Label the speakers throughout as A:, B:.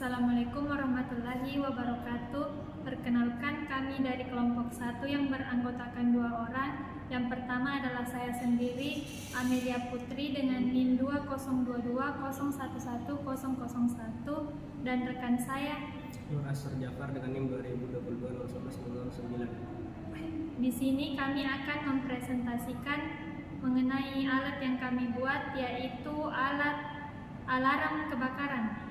A: Assalamualaikum warahmatullahi wabarakatuh. Perkenalkan, kami dari kelompok 1 yang beranggotakan 2 orang. Yang pertama adalah saya sendiri, Amelia Putri dengan NIM 20220110001 dan rekan saya
B: Nur Asr Jafar dengan NIM 2022
A: Di sini kami akan mempresentasikan mengenai alat yang kami buat, yaitu alat alarm kebakaran.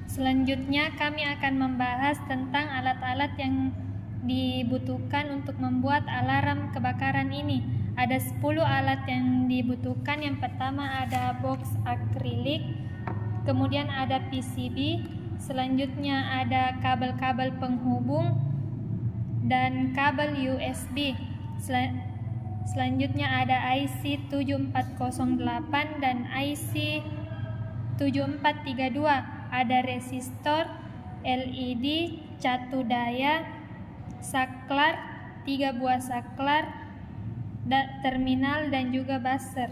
A: Selanjutnya kami akan membahas tentang alat-alat yang dibutuhkan untuk membuat alarm kebakaran ini. Ada 10 alat yang dibutuhkan. Yang pertama ada box akrilik, kemudian ada PCB, selanjutnya ada kabel-kabel penghubung dan kabel USB. Selanjutnya ada IC 7408 dan IC 7432. Ada resistor, LED, catu daya, saklar, 3 buah saklar, terminal dan juga buzzer.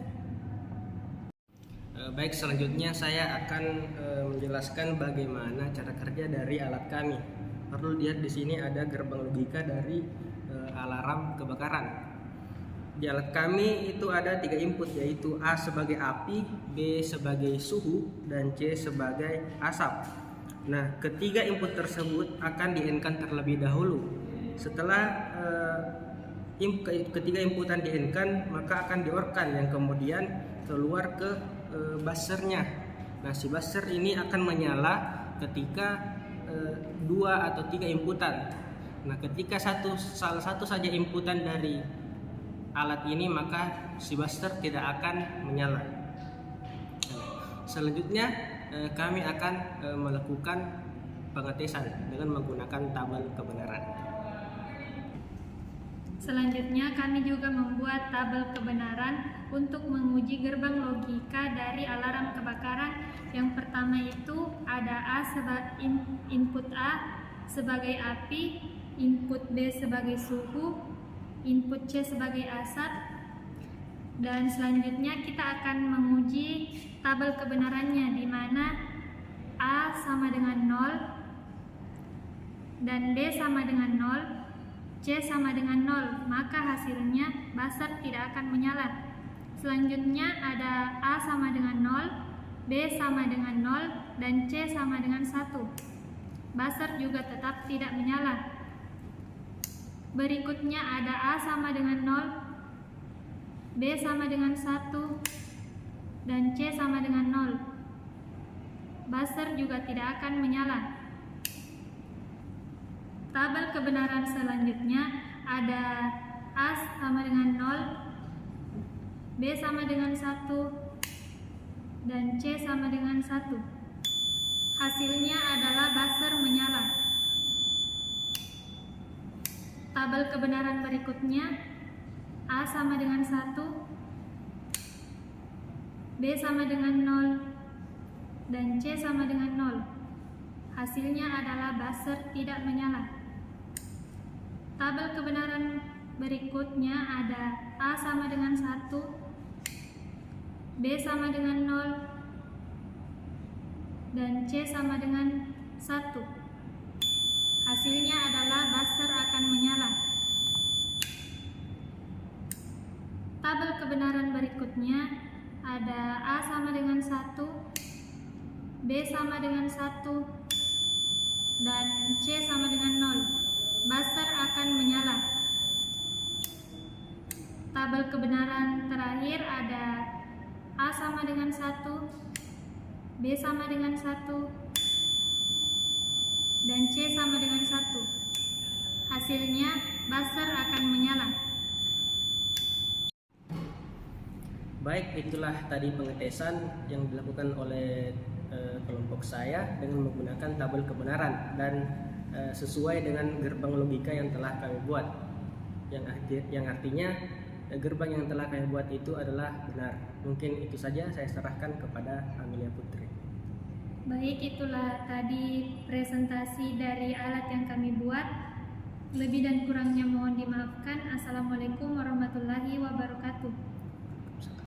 B: Baik, selanjutnya saya akan menjelaskan bagaimana cara kerja dari alat kami. Perlu lihat di sini ada gerbang logika dari alarm kebakaran. Di alat kami itu ada 3 input, yaitu A sebagai api, B sebagai suhu, dan C sebagai asap. Nah, ketiga input tersebut akan di-N-kan terlebih dahulu. Setelah ketiga inputan di-N-kan, maka akan di-OR-kan yang kemudian keluar ke buzzernya. Nah, si buzzer ini akan menyala ketika 2 atau 3 inputan. Nah, ketika salah satu saja inputan dari alat ini, maka si buzzer tidak akan menyala. Selanjutnya kami akan melakukan pengetesan dengan menggunakan tabel kebenaran.
A: Selanjutnya kami juga membuat tabel kebenaran untuk menguji gerbang logika dari alarm kebakaran. Yang pertama itu ada input A sebagai api, input B sebagai suhu, input C sebagai asap, dan selanjutnya kita akan menguji tabel kebenarannya, di mana A sama dengan 0 dan D sama dengan 0, C sama dengan 0, maka hasilnya buzzer tidak akan menyala. Selanjutnya ada A sama dengan 0, B sama dengan 0, dan C sama dengan 1. Buzzer juga tetap tidak menyala. Berikutnya ada A sama dengan 0, B sama dengan 1, dan C sama dengan 0. Buzzer juga tidak akan menyala. Tabel kebenaran selanjutnya ada A sama dengan 0, B sama dengan 1, dan C sama dengan 1. Hasilnya adalah buzzer menyala. Tabel kebenaran berikutnya, A sama dengan 1, B sama dengan 0, dan C sama dengan 0. Hasilnya adalah buzzer tidak menyala. Tabel kebenaran berikutnya ada A sama dengan 1, B sama dengan 0, dan C sama dengan 1. Hasilnya adalah buzzer akan menyala. Tabel kebenaran berikutnya ada A sama dengan 1, B sama dengan 1, dan C sama dengan 0. Buzzer akan menyala. Tabel kebenaran terakhir ada A sama dengan 1, B sama dengan 1, dan C sama dengan 1. Hasilnya buzzer akan menyala.
B: Baik, itulah tadi pengetesan yang dilakukan oleh kelompok saya dengan menggunakan tabel kebenaran dan sesuai dengan gerbang logika yang telah kami buat, yang artinya gerbang yang telah kami buat itu adalah benar. Mungkin itu saja, saya serahkan kepada Amelia Putri.
A: Baik, itulah tadi presentasi dari alat yang kami buat. Lebih dan kurangnya mohon dimaafkan. Assalamualaikum